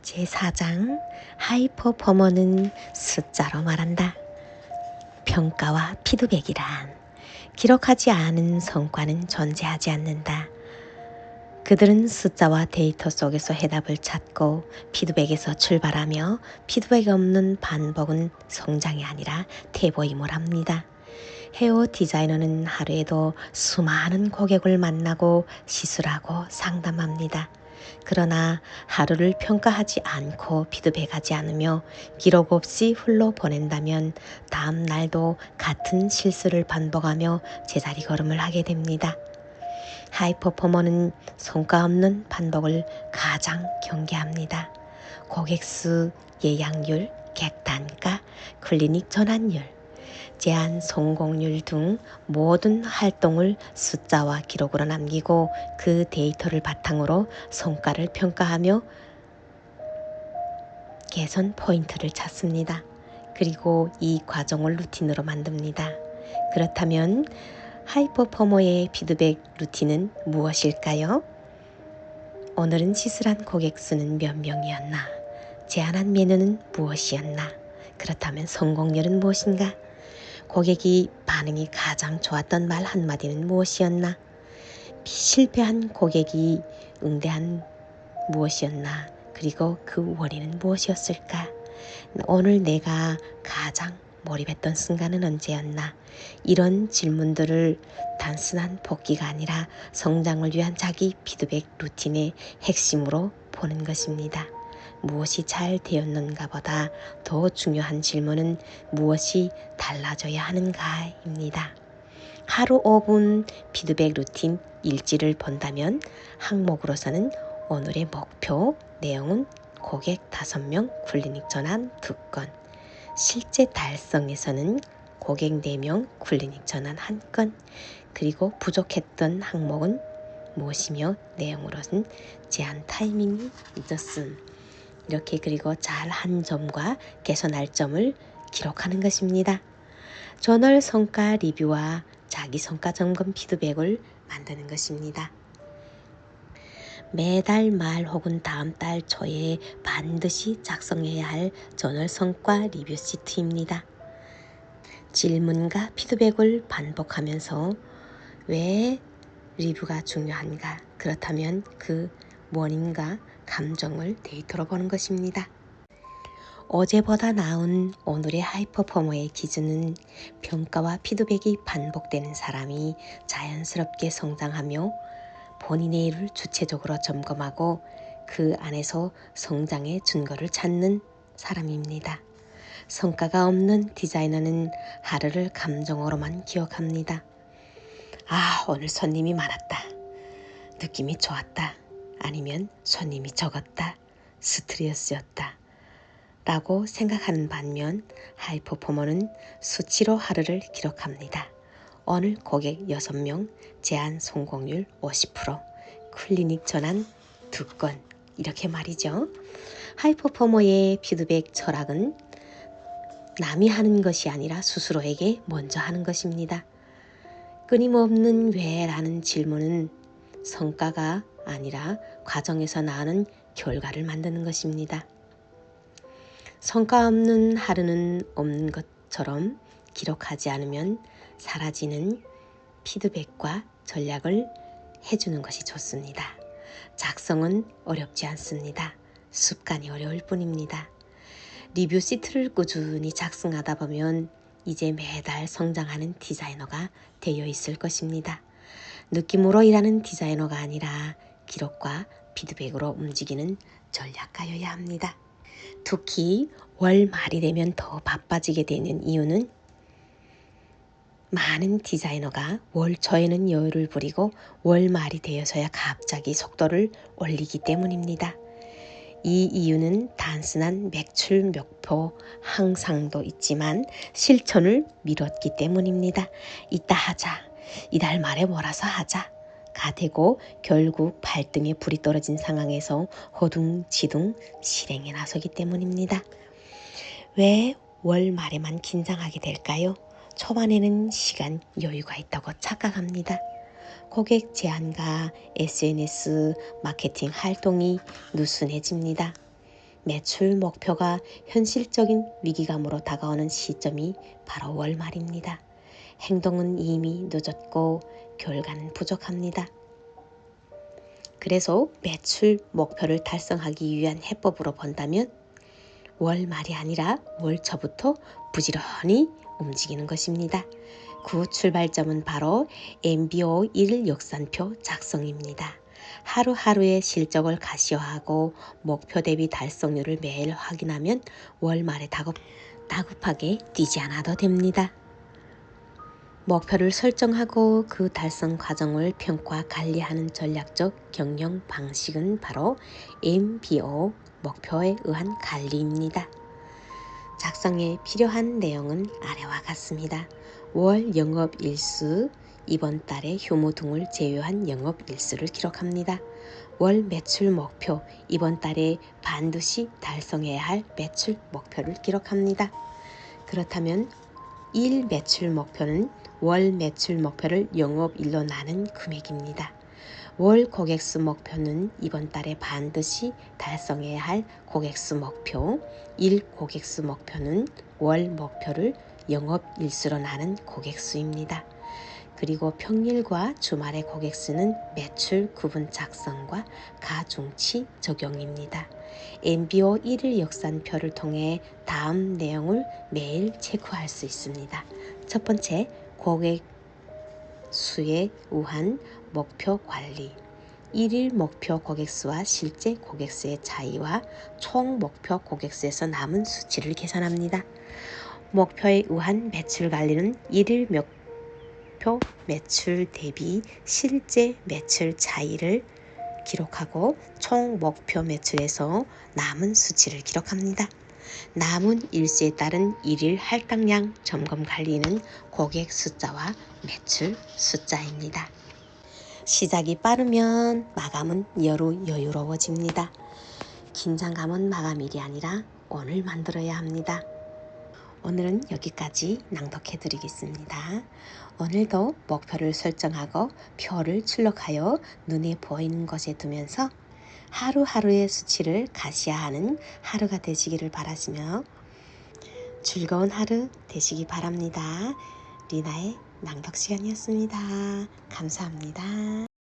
제4장 하이퍼포머는 숫자로 말한다. 평가와 피드백이란 기록하지 않은 성과는 존재하지 않는다. 그들은 숫자와 데이터 속에서 해답을 찾고 피드백에서 출발하며 피드백이 없는 반복은 성장이 아니라 퇴보임을 합니다. 헤어 디자이너는 하루에도 수많은 고객을 만나고 시술하고 상담합니다. 그러나 하루를 평가하지 않고 피드백하지 않으며 기록 없이 훌러 보낸다면 다음 날도 같은 실수를 반복하며 제자리 걸음을 하게 됩니다. 하이퍼포머는 성과 없는 반복을 가장 경계합니다. 고객 수, 예약률, 객단가, 클리닉 전환율, 제한 성공률 등 모든 활동을 숫자와 기록으로 남기고 그 데이터를 바탕으로 성과를 평가하며 개선 포인트를 찾습니다. 그리고 이 과정을 루틴으로 만듭니다. 그렇다면 하이퍼포머의 피드백 루틴은 무엇일까요? 오늘은 시술한 고객 수는 몇 명이었나? 제안한 메뉴는 무엇이었나? 그렇다면 성공률은 무엇인가? 고객이 반응이 가장 좋았던 말 한마디는 무엇이었나? 실패한 고객이 응대한 무엇이었나? 그리고 그 원인은 무엇이었을까? 오늘 내가 가장 몰입했던 순간은 언제였나? 이런 질문들을 단순한 복기가 아니라 성장을 위한 자기 피드백 루틴의 핵심으로 보는 것입니다. 무엇이 잘 되었는가 보다 더 중요한 질문은 무엇이 달라져야 하는가입니다. 하루 5분 피드백 루틴 일지를 본다면 항목으로서는 오늘의 목표 내용은 고객 5명, 클리닉 전환 2건, 실제 달성에서는 고객 4명, 클리닉 전환 1건, 그리고 부족했던 항목은 무엇이며 내용으로는 제한 타이밍이 늦었음. 이렇게 그리고 잘한 점과 개선할 점을 기록하는 것입니다. 저널 성과 리뷰와 자기 성과 점검 피드백을 만드는 것입니다. 매달 말 혹은 다음 달 초에 반드시 작성해야 할 저널 성과 리뷰 시트입니다. 질문과 피드백을 반복하면서 왜 리뷰가 중요한가? 그렇다면 그 원인과 감정을 데이터로 보는 것입니다. 어제보다 나은 오늘의 하이퍼포머의 기준은 평가와 피드백이 반복되는 사람이 자연스럽게 성장하며 본인의 일을 주체적으로 점검하고 그 안에서 성장의 증거를 찾는 사람입니다. 성과가 없는 디자이너는 하루를 감정으로만 기억합니다. 아, 오늘 손님이 많았다. 느낌이 좋았다. 아니면 손님이 적었다. 스트레스였다. 라고 생각하는 반면 하이퍼포머는 수치로 하루를 기록합니다. 오늘 고객 6명, 제한 성공률 50%, 클리닉 전환 2건 이렇게 말이죠. 하이퍼포머의 피드백 철학은 남이 하는 것이 아니라 스스로에게 먼저 하는 것입니다. 끊임없는 왜라는 질문은 성과가 아니라 과정에서 나오는 결과를 만드는 것입니다. 성과 없는 하루는 없는 것처럼 기록하지 않으면 사라지는 피드백과 전략을 해주는 것이 좋습니다. 작성은 어렵지 않습니다. 습관이 어려울 뿐입니다. 리뷰 시트를 꾸준히 작성하다 보면 이제 매달 성장하는 디자이너가 되어 있을 것입니다. 느낌으로 일하는 디자이너가 아니라 기록과 피드백으로 움직이는 전략가여야 합니다. 특히 월 말이 되면 더 바빠지게 되는 이유는 많은 디자이너가 월 초에는 여유를 부리고 월 말이 되어서야 갑자기 속도를 올리기 때문입니다. 이 이유는 단순한 매출 목표 향상도 있지만 실천을 미뤘기 때문입니다. 이따 하자, 이달 말에 몰아서 하자 가 되고 결국 발등에 불이 떨어진 상황에서 허둥지둥 실행에 나서기 때문입니다. 왜 월 말에만 긴장하게 될까요? 초반에는 시간 여유가 있다고 착각합니다. 고객 제안과 SNS 마케팅 활동이 느슨해집니다. 매출 목표가 현실적인 위기감으로 다가오는 시점이 바로 월말입니다. 행동은 이미 늦었고 결과는 부족합니다. 그래서 매출 목표를 달성하기 위한 해법으로 본다면 월 말이 아니라 월 초부터 부지런히 움직이는 것입니다. 그 출발점은 바로 MBO 1일 역산표 작성입니다. 하루하루의 실적을 가시화하고 목표 대비 달성률을 매일 확인하면 월 말에 다급하게 뛰지 않아도 됩니다. 목표를 설정하고 그 달성 과정을 평가 관리하는 전략적 경영 방식은 바로 MBO 목표에 의한 관리입니다. 작성에 필요한 내용은 아래와 같습니다. 월 영업일수, 이번 달의 휴무 등을 제외한 영업일수를 기록합니다. 월 매출 목표, 이번 달에 반드시 달성해야 할 매출 목표를 기록합니다. 그렇다면 일 매출 목표는 월 매출 목표를 영업일로 나눈 금액입니다. 월 고객수 목표는 이번 달에 반드시 달성해야 할 고객수 목표, 일 고객수 목표는 월 목표를 영업일수로 나눈 고객수입니다. 그리고 평일과 주말의 고객수는 매출 구분 작성과 가중치 적용입니다. MBO 1일 역산표를 통해 다음 내용을 매일 체크할 수 있습니다. 첫 번째, 고객 수에 의한 목표 관리. 1일 목표 고객수와 실제 고객수의 차이와 총 목표 고객수에서 남은 수치를 계산합니다. 목표에 의한 매출 관리는 1일 목표 매출 대비 실제 매출 차이를 기록하고 총 목표 매출에서 남은 수치를 기록합니다. 남은 일수에 따른 일일 할당량 점검 관리는 고객 숫자와 매출 숫자입니다. 시작이 빠르면 마감은 여유로워집니다. 긴장감은 마감일이 아니라 오늘 만들어야 합니다. 오늘은 여기까지 낭독해 드리겠습니다. 오늘도 목표를 설정하고 표를 출력하여 눈에 보이는 곳에 두면서 하루하루의 수치를 가시화하는 하루가 되시기를 바라시며 즐거운 하루 되시기 바랍니다. 리나의 낭독 시간이었습니다. 감사합니다.